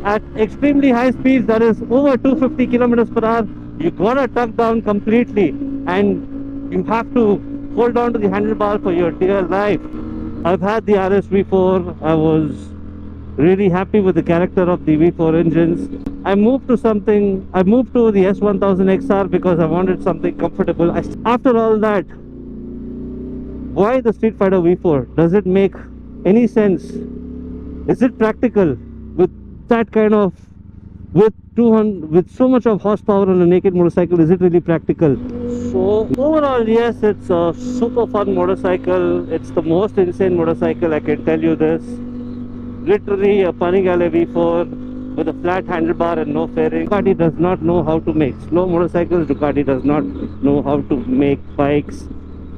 at extremely high speeds, that is over 250 kilometers per hour, you gotta tuck down completely and you have to hold on to the handlebar for your dear life. I've had the RS V4. I was really happy with the character of the V4 engines. I moved to the S1000 XR because I wanted something comfortable. After all that, why the Streetfighter V4? Does it make any sense? Is it practical with that kind of, with 200, with so much of horsepower on a naked motorcycle? Is it really practical? So overall, yes, it's a super fun motorcycle. It's the most insane motorcycle, I can tell you this. Literally a Panigale V4 with a flat handlebar and no fairing. Ducati does not know how to make slow motorcycles. Ducati does not know how to make bikes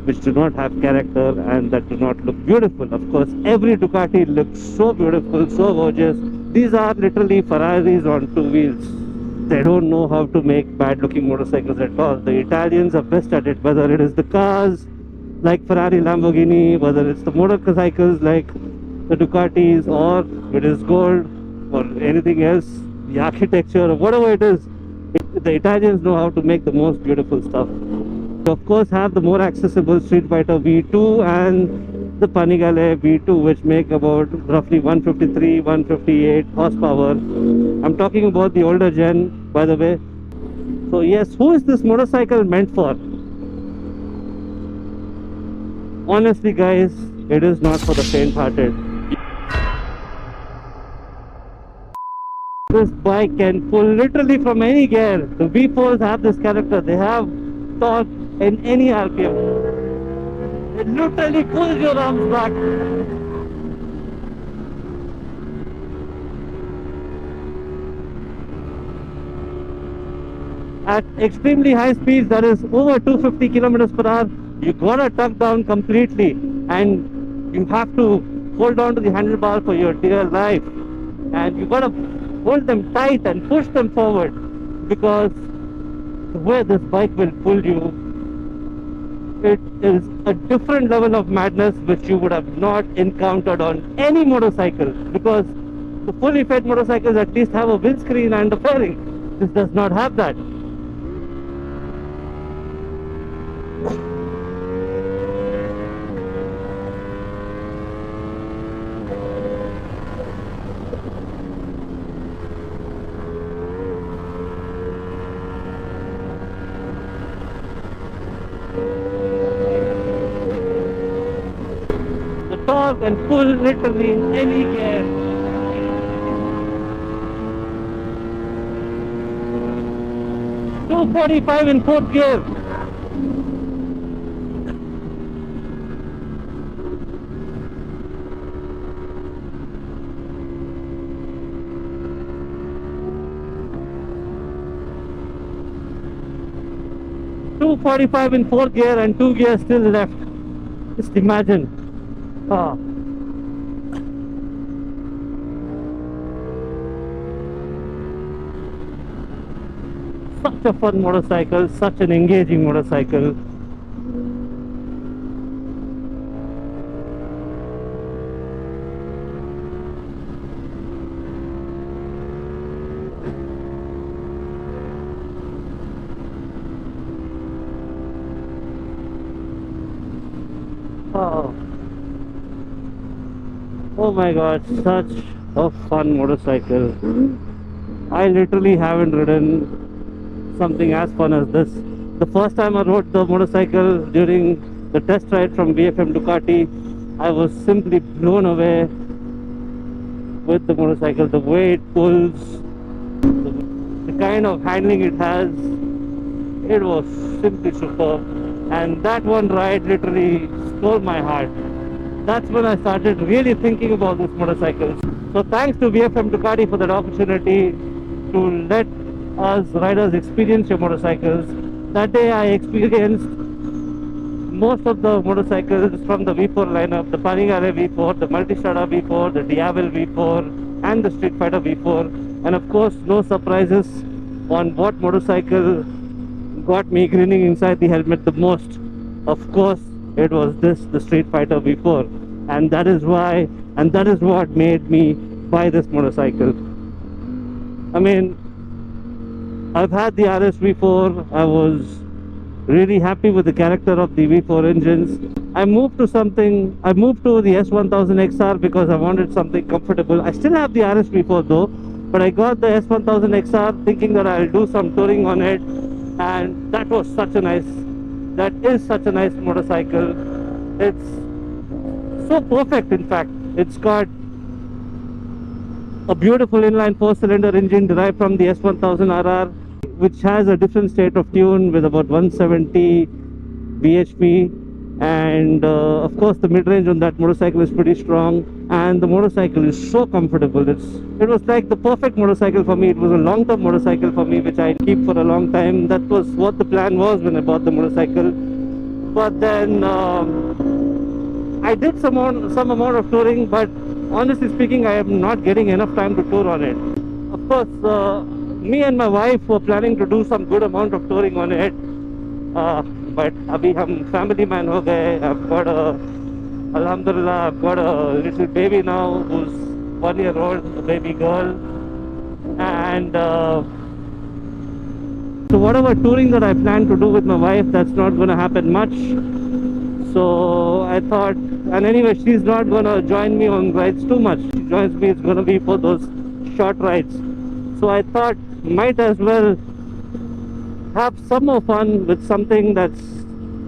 which do not have character and that do not look beautiful. Of course, every Ducati looks so beautiful, so gorgeous. These are literally Ferraris on two wheels. They don't know how to make bad looking motorcycles at all. The Italians are best at it, whether it is the cars like Ferrari, Lamborghini, whether it's the motorcycles like the Ducatis, or it is gold or anything else, the architecture or whatever it is. The Italians know how to make the most beautiful stuff. So of course have the more accessible Streetfighter V2 and the Panigale V2, which make about roughly 153, 158 horsepower. I'm talking about the older gen, by the way. So yes, who is this motorcycle meant for? Honestly guys, it is not for the faint-hearted. This bike can pull literally from any gear. The V4s have this character. They have torque in any RPM. It literally pulls your arms back. At extremely high speeds, that is over 250 kilometers per hour, you gotta tuck down completely and you have to hold on to the handlebar for your dear life. And you gotta hold them tight and push them forward, because the way this bike will pull you, it is a different level of madness which you would have not encountered on any motorcycle, because the fully fed motorcycles at least have a windscreen and a fairing. This does not have that. Torque and pull literally in any gear. .245 in fourth gear. .245 in fourth gear and 2 gears still left. Just imagine. Such a fun motorcycle, such an engaging motorcycle. Oh my god, such a fun motorcycle. I literally haven't ridden something as fun as this. The first time I rode the motorcycle during the test ride from BFM Ducati, I was simply blown away with the motorcycle. The way it pulls, the kind of handling it has, it was simply superb. And that one ride literally stole my heart. That's when I started really thinking about this motorcycle. So thanks to BFM Ducati for that opportunity to let us riders experience your motorcycles. That day I experienced most of the motorcycles from the V4 lineup, the Panigale V4, the Multistrada V4, the Diablo V4 and the Streetfighter V4. And of course, no surprises on what motorcycle got me grinning inside the helmet the most. Of course, it was this, the Streetfighter V4, and that is why, and that is what made me buy this motorcycle. I mean, I've had the RS V4. I was really happy with the character of the V4 engines. I moved to the S1000 XR because I wanted something comfortable. I still have the RS V4 though, but I got the S1000 XR thinking that I'll do some touring on it, and that is such a nice motorcycle. It's so perfect, in fact. It's got a beautiful inline four-cylinder engine derived from the S1000RR, which has a different state of tune with about 170 bhp, and of course the mid-range on that motorcycle is pretty strong, and the motorcycle is so comfortable. It was like the perfect motorcycle for me. It was a long-term motorcycle for me, which I keep for a long time. That was what the plan was when I bought the motorcycle. But then I did some amount of touring, but honestly speaking, I am not getting enough time to tour on it. Of course, me and my wife were planning to do some good amount of touring on it, but abhi hum family man ho gaye. Alhamdulillah, I've got a little baby now who's 1 year old, a baby girl, and so whatever touring that I plan to do with my wife, that's not going to happen much. So I thought, and anyway, she's not going to join me on rides too much. She joins me, it's going to be for those short rides. So I thought, might as well have some more fun with something that's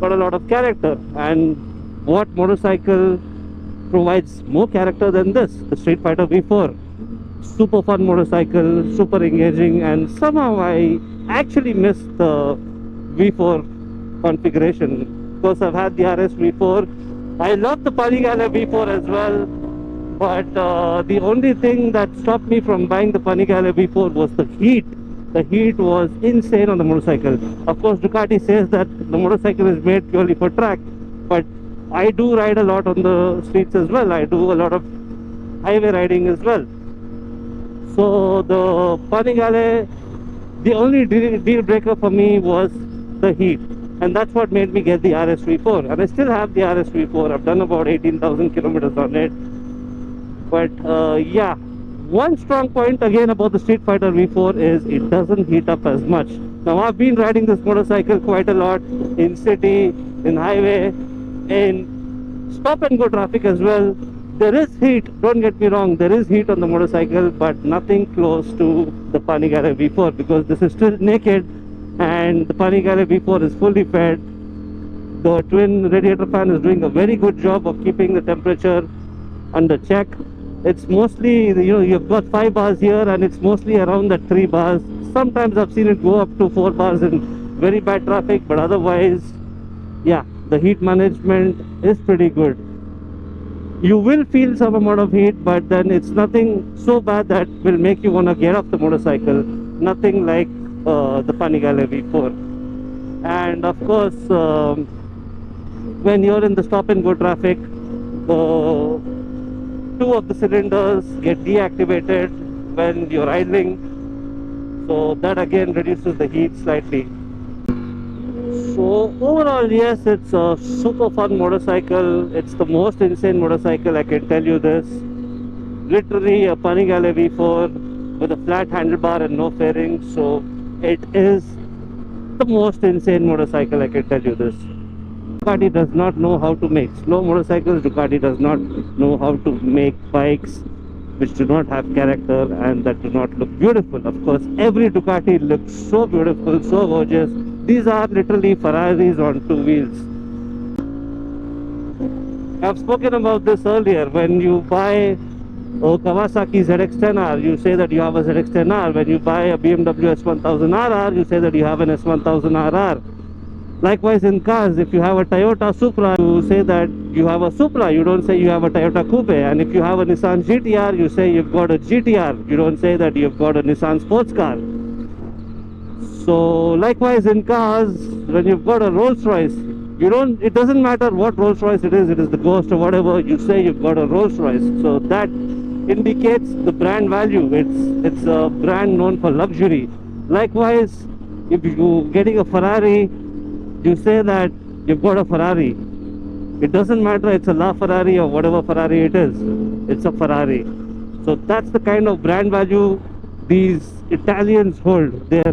got a lot of character. And what motorcycle provides more character than this? The Streetfighter V4. Super fun motorcycle, super engaging, and somehow I actually missed the V4 configuration. Of course, I've had the RS V4. I love the Panigale V4 as well, but the only thing that stopped me from buying the Panigale V4 was the heat. The heat was insane on the motorcycle. Of course, Ducati says that the motorcycle is made purely for track, but I do ride a lot on the streets as well. I do a lot of highway riding as well. So the Panigale, the only deal breaker for me was the heat. And that's what made me get the RS V4. And I still have the RS V4. I've done about 18,000 kilometers on it. But yeah, one strong point again about the Streetfighter V4 is it doesn't heat up as much. Now I've been riding this motorcycle quite a lot in city, in highway, in stop and go traffic as well. There is heat, don't get me wrong, there is heat on the motorcycle, but nothing close to the Panigale V4, because this is still naked and the Panigale V4 is fully fed. The twin radiator fan is doing a very good job of keeping the temperature under check. It's mostly, you've got 5 bars here and it's mostly around that 3 bars. Sometimes I've seen it go up to 4 bars in very bad traffic, but otherwise, yeah, the heat management is pretty good. You will feel some amount of heat, but then it's nothing so bad that will make you want to get off the motorcycle. Nothing like the Panigale V4. And of course, when you're in the stop and go traffic, 2 of the cylinders get deactivated when you're idling, so that again reduces the heat slightly. So overall, yes, it's a super fun motorcycle. It's the most insane motorcycle, I can tell you this. Literally a Panigale V4 with a flat handlebar and no fairing. So it is the most insane motorcycle, I can tell you this. Ducati does not know how to make slow motorcycles. Ducati does not know how to make bikes which do not have character and that do not look beautiful. Of course, every Ducati looks so beautiful, so gorgeous. These are literally Ferraris on 2 wheels. I've spoken about this earlier. When you buy a Kawasaki ZX-10R, you say that you have a ZX-10R. When you buy a BMW S1000RR, you say that you have an S1000RR. Likewise in cars, if you have a Toyota Supra, you say that you have a Supra, you don't say you have a Toyota Coupe. And if you have a Nissan GTR, you say you've got a GTR, you don't say that you've got a Nissan sports car. So likewise in cars, when you've got a Rolls Royce, it doesn't matter what Rolls Royce it is the Ghost or whatever, you say you've got a Rolls Royce. So that indicates the brand value. It's a brand known for luxury. Likewise, if you're getting a Ferrari, you say that you've got a Ferrari. It doesn't matter it's a LaFerrari or whatever Ferrari it is. It's a Ferrari. So that's the kind of brand value these Italians hold. Their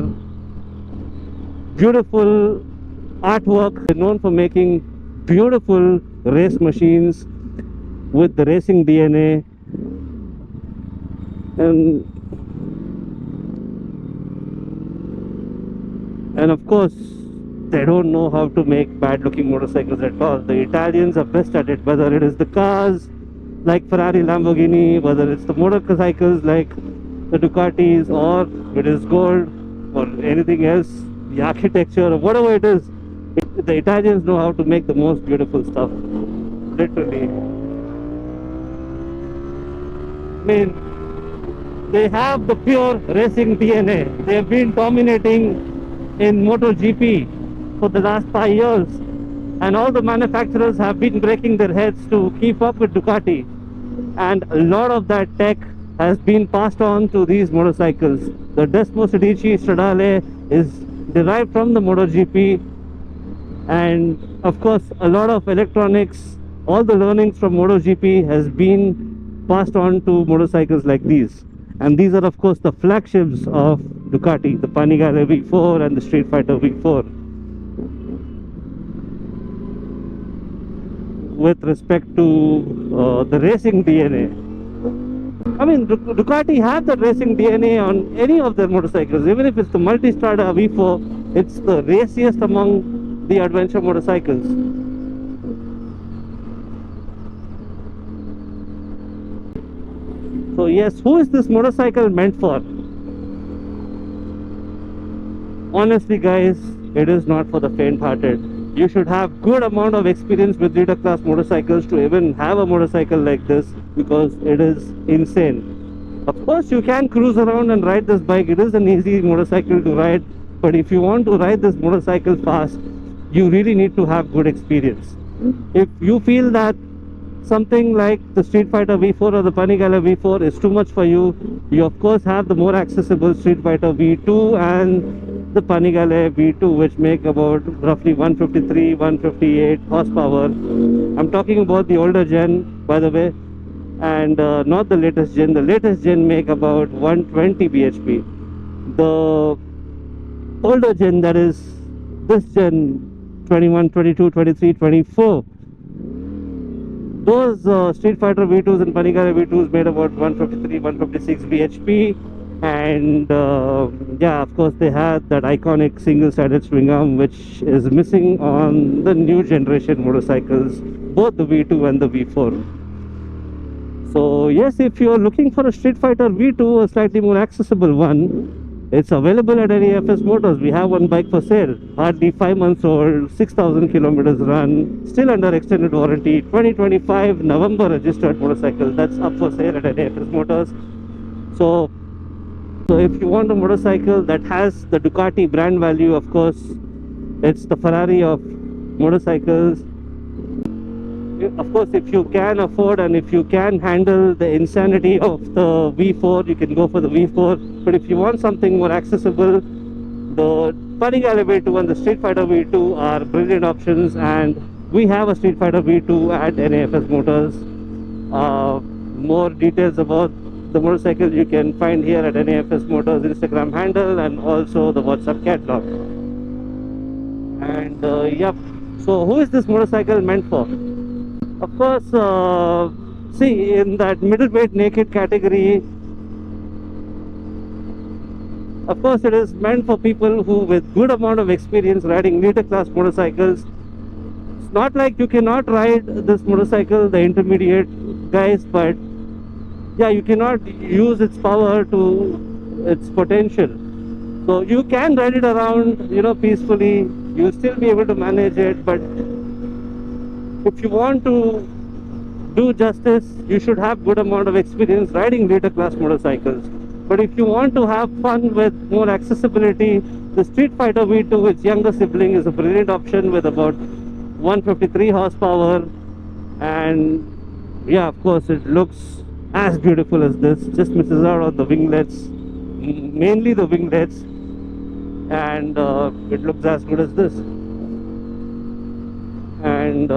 beautiful artwork. They're known for making beautiful race machines with the racing DNA, and of course they don't know how to make bad looking motorcycles at all. The Italians are best at it, whether it is the cars like Ferrari, Lamborghini, whether it's the motorcycles like the Ducatis, or it is gold or anything else, the architecture or whatever it is. The Italians know how to make the most beautiful stuff, literally. I mean, they have the pure racing DNA. They have been dominating in MotoGP for the last 5 years, and all the manufacturers have been breaking their heads to keep up with Ducati, and a lot of that tech has been passed on to these motorcycles. The Desmo Sedici Stradale is derived from the MotoGP, and of course a lot of electronics, all the learnings from MotoGP has been passed on to motorcycles like these. And these are of course the flagships of Ducati, the Panigale V4 and the Streetfighter V4. With respect to the racing DNA, I mean, Ducati have the racing DNA on any of their motorcycles. Even if it's the Multistrada V4, it's the raciest among the adventure motorcycles. So yes, who is this motorcycle meant for? Honestly guys, it is not for the faint-hearted. You should have good amount of experience with leader class motorcycles to even have a motorcycle like this, because it is insane. Of course you can cruise around and ride this bike. It is an easy motorcycle to ride, but if you want to ride this motorcycle fast, you really need to have good experience. If you feel that something like the Streetfighter V4 or the Panigale V4 is too much for you, you of course have the more accessible Streetfighter V2 and the Panigale V2, which make about roughly 153, 158 horsepower. I'm talking about the older gen, by the way, and not the latest gen. The latest gen make about 120 bhp. The older gen, that is this gen 21, 22, 23, 24, those Streetfighter V2s and Panigale V2s made about 153, 156 bhp, and yeah, of course they had that iconic single-sided swing arm, which is missing on the new generation motorcycles, both the V2 and the V4. So yes, if you are looking for a Streetfighter V2, a slightly more accessible one, it's available at NAFS Motors. We have one bike for sale, hardly 5 months old, 6,000 kilometers run, still under extended warranty, 2025 November registered motorcycle. That's up for sale at NAFS Motors. So if you want a motorcycle that has the Ducati brand value, of course, it's the Ferrari of motorcycles. Of course, if you can afford and if you can handle the insanity of the V4, you can go for the V4. But if you want something more accessible, the Panigale V2 and the Streetfighter V2 are brilliant options, and we have a Streetfighter V2 at NAFS Motors. More details about the motorcycle you can find here at NAFS Motors Instagram handle and also the WhatsApp catalog. And yep, so who is this motorcycle meant for? Of course, see, in that middleweight naked category, of course it is meant for people who with good amount of experience riding leader class motorcycles. It's not like you cannot ride this motorcycle, the intermediate guys, but yeah, you cannot use its power to its potential. So you can ride it around, you know, peacefully. You'll still be able to manage it, but if you want to do justice, you should have good amount of experience riding later class motorcycles. But if you want to have fun with more accessibility, the Streetfighter V2, its younger sibling, is a brilliant option with about 153 horsepower. And yeah, of course it looks as beautiful as this, just misses out on the winglets, mainly the winglets, and it looks as good as this. And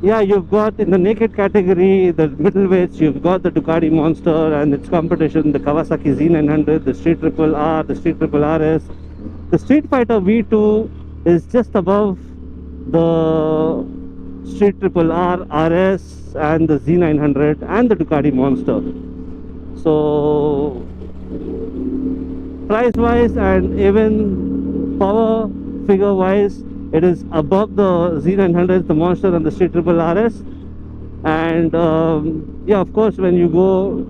yeah, you've got in the naked category, the middleweights, you've got the Ducati Monster and its competition, the Kawasaki Z900, the Street Triple R, the Street Triple RS. The Street Fighter V2 is just above the Street Triple R, RS, and the Z900 and the Ducati Monster. So, price wise and even power figure wise, it is above the Z900, the Monster, and the Street Triple RS. And yeah, of course, when you go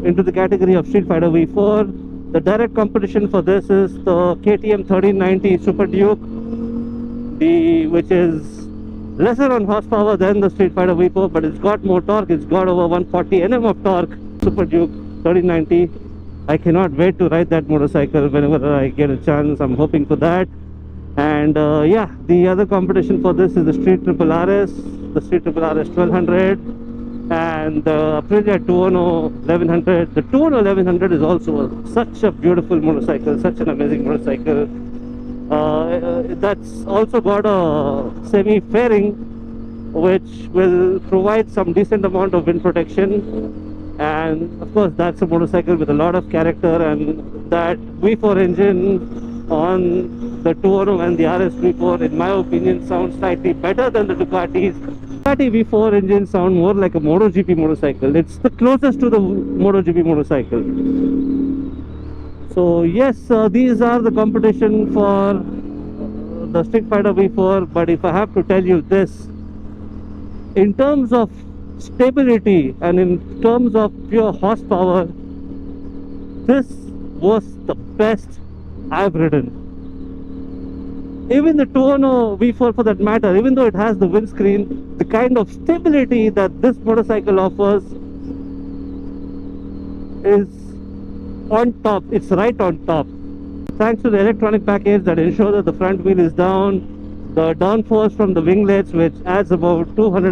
into the category of Street Fighter V4, the direct competition for this is the KTM 1390 Super Duke, which is lesser on horsepower than the Street Fighter V4, but it's got more torque. It's got over 140 Nm of torque. Super Duke 1390. I cannot wait to ride that motorcycle whenever I get a chance. I'm hoping for that. And yeah, the other competition for this is the Street Triple RS, the Street Triple RS 1200, and the Aprilia 210 1100. The 210 1100 is also such a beautiful motorcycle, such an amazing motorcycle. That's also got a semi fairing, which will provide some decent amount of wind protection. And of course, that's a motorcycle with a lot of character, and that V4 engine on the 210 and the RS V4, in my opinion, sounds slightly better than the Ducatis. Ducati V4 engines sound more like a MotoGP motorcycle. It's the closest to the MotoGP motorcycle. So yes, these are the competition for the Street Fighter V4. But if I have to tell you this, in terms of stability and in terms of pure horsepower, this was the best I've ridden. Even the 210 V4 for that matter, even though it has the windscreen, the kind of stability that this motorcycle offers is on top. It's right on top. Thanks to the electronic package that ensures that the front wheel is down, the downforce from the winglets, which adds about 28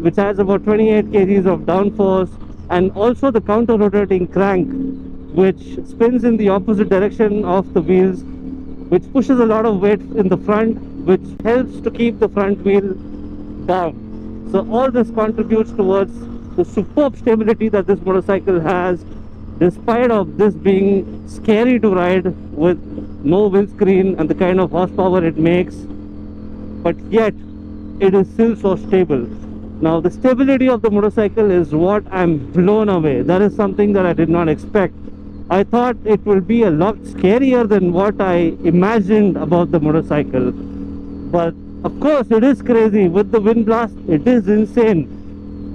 kgs of downforce, and also the counter rotating crank, which spins in the opposite direction of the wheels, which pushes a lot of weight in the front, which helps to keep the front wheel down. So all this contributes towards the superb stability that this motorcycle has, despite of this being scary to ride with no windscreen and the kind of horsepower it makes, but yet it is still so stable. Now the stability of the motorcycle is what I'm blown away. That is something that I did not expect. I thought it will be a lot scarier than what I imagined about the motorcycle. But of course it is crazy. With the wind blast, it is insane.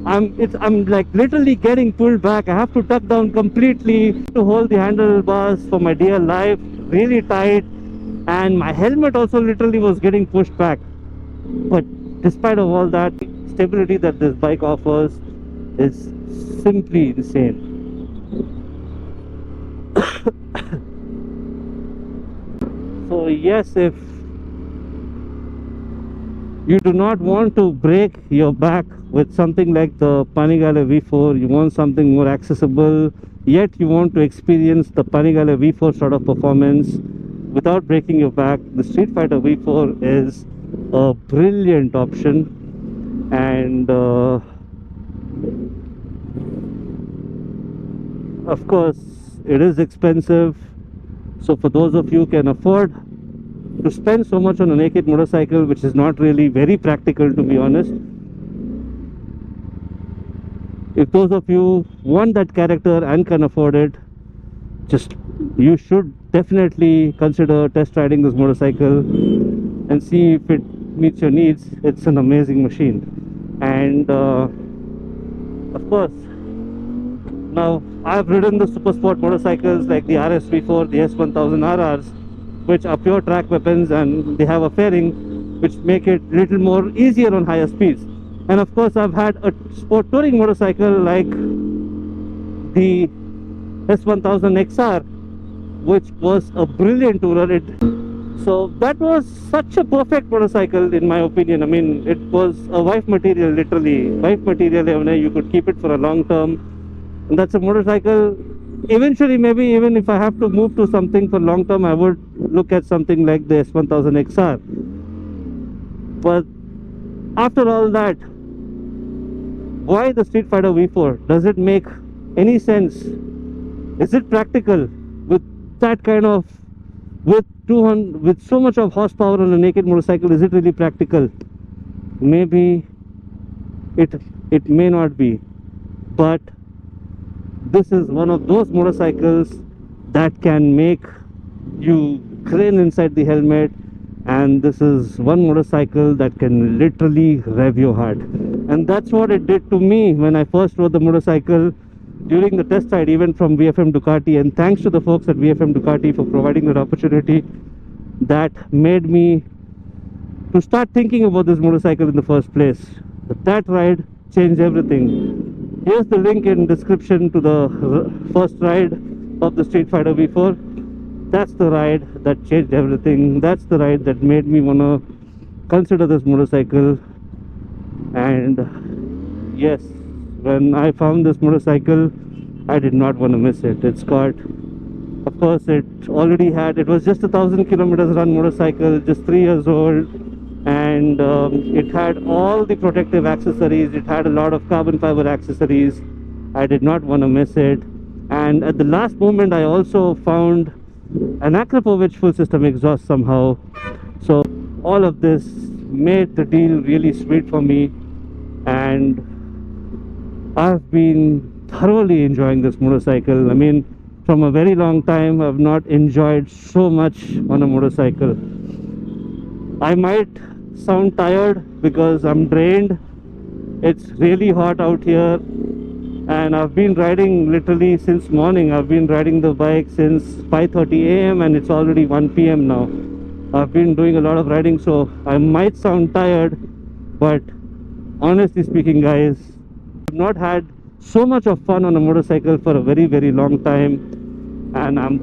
I'm like literally getting pulled back. I have to tuck down completely to hold the handlebars for my dear life really tight, and my helmet also literally was getting pushed back. But despite of all that, stability that this bike offers is simply insane. So yes, if you do not want to break your back with something like the Panigale V4, you want something more accessible, yet you want to experience the Panigale V4 sort of performance without breaking your back, the Street Fighter V4 is a brilliant option. And of course it is expensive, so for those of you who can afford to spend so much on a naked motorcycle, which is not really very practical to be honest, if those of you want that character and can afford it, you should definitely consider test riding this motorcycle and see if it meets your needs. It's an amazing machine. And of course, now I've ridden the super sport motorcycles like the RS V4, the S1000 RRs, which are pure track weapons, and they have a fairing which make it a little more easier on higher speeds. And of course I've had a sport touring motorcycle like the S1000 XR, which was a brilliant tourer. So that was such a perfect motorcycle in my opinion. I mean, it was a wife material, literally wife material. You could keep it for a long term, and that's a motorcycle. Eventually, maybe even if I have to move to something for long term, I would look at something like the S1000 XR. But after all that, why the Streetfighter V4? Does it make any sense? Is it practical with that kind of, with 200, with so much of horsepower on a naked motorcycle? Is it really practical? Maybe it may not be, but this is one of those motorcycles that can make you crane inside the helmet, and this is one motorcycle that can literally rev your heart. And that's what it did to me when I first rode the motorcycle during the test ride event from VFM Ducati. And thanks to the folks at VFM Ducati for providing that opportunity, that made me to start thinking about this motorcycle in the first place. But that ride changed everything. Here's the link in description to the first ride of the Streetfighter V4. That's the ride that changed everything. That's the ride that made me want to consider this motorcycle. And yes, when I found this motorcycle, I did not want to miss it. It's got, of course, it already had, it was just 1,000 kilometers run motorcycle, just 3 years old, and it had all the protective accessories. It had a lot of carbon fiber accessories. I did not want to miss it. And at the last moment, I also found an Akrapovic full system exhaust somehow. So all of this made the deal really sweet for me, and I've been thoroughly enjoying this motorcycle. I mean, from a very long time I've not enjoyed so much on a motorcycle. I might sound tired because I'm drained. It's really hot out here, and I've been riding literally since morning. I've been riding the bike since 5:30 a.m. and it's already 1 p.m. now. I've been doing a lot of riding, so I might sound tired, but honestly speaking, guys, I've not had so much of fun on a motorcycle for a very, very long time, and I'm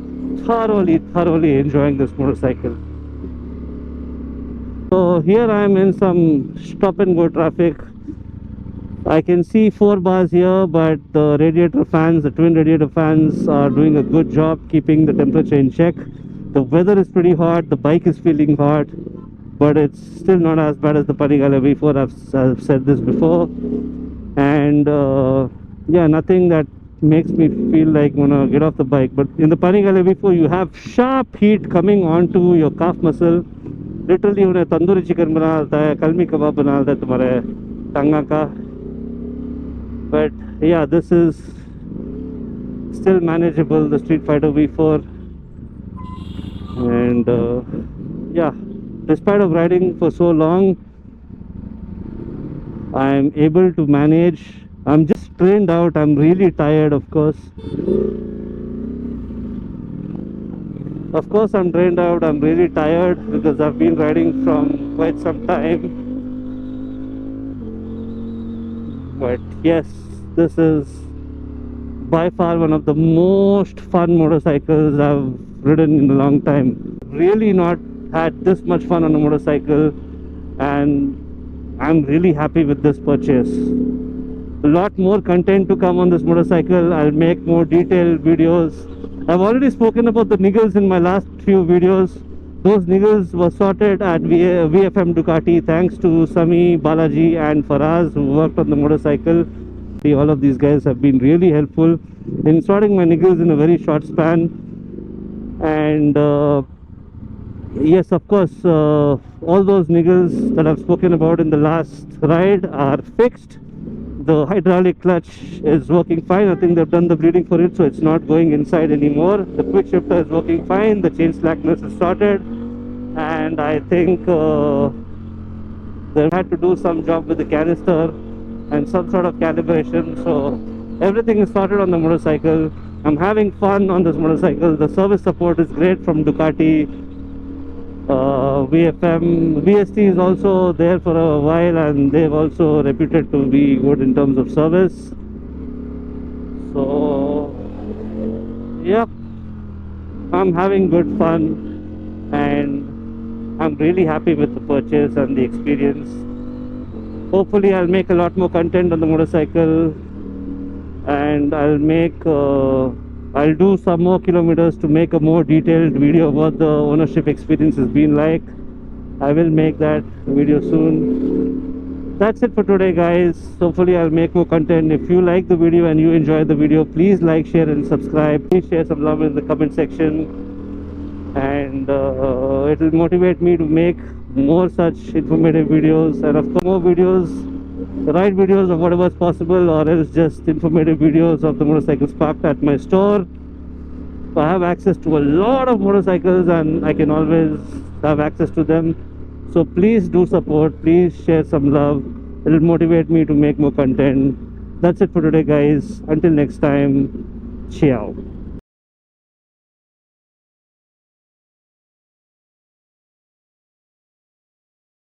thoroughly enjoying this motorcycle. So here I am in some stop and go traffic. I can see 4 bars here, but the radiator fans, the twin radiator fans, are doing a good job keeping the temperature in check. The weather is pretty hot, the bike is feeling hot, but it's still not as bad as the Panigale V4. I've said this before. And yeah, nothing that makes me feel like wanna get off the bike. But in the Panigale V4, you have sharp heat coming onto your calf muscle. Literally उन्हें tandoori chicken बना देता है, कलमी कबाब बना देता है तुम्हारे टांगा का. But yeah, this is still manageable, the Streetfighter V4. And yeah, despite of riding for so long, I'm able to manage. I'm just drained out. I'm really tired, of course. Of course I'm drained out. I'm really tired because I've been riding from quite some time. But yes, this is by far one of the most fun motorcycles I've ridden in a long time. Really not had this much fun on a motorcycle, and I'm really happy with this purchase. A lot more content to come on this motorcycle. I'll make more detailed videos. I've already spoken about the niggles in my last few videos. Those niggles were sorted at VFM Ducati, thanks to Sami, Balaji and Faraz, who worked on the motorcycle. All of these guys have been really helpful in sorting my niggles in a very short span. And yes, of course, all those niggles that I've spoken about in the last ride are fixed. The hydraulic clutch is working fine. I think they've done the bleeding for it, so it's not going inside anymore. The quick shifter is working fine. The chain slackness is sorted, and I think they had to do some job with the canister and some sort of calibration. So everything is sorted on the motorcycle. I'm having fun on this motorcycle. The service support is great from Ducati. VST is also there for a while, and they've also reputed to be good in terms of service. So yeah, I'm having good fun, and I'm really happy with the purchase and the experience. Hopefully I'll make a lot more content on the motorcycle, and I'll do some more kilometers to make a more detailed video about the ownership experience has been like. I will make that video soon. That's it for today, guys. Hopefully I'll make more content. If you like the video and you enjoyed the video, please like, share and subscribe. Please share some love in the comment section, and it will motivate me to make more such informative videos, and of course more videos, the right videos of whatever's possible, or else just informative videos of the motorcycles parked at my store. I have access to a lot of motorcycles and I can always have access to them. So please do support, please share some love. It will motivate me to make more content. That's it for today, guys. Until next time, ciao.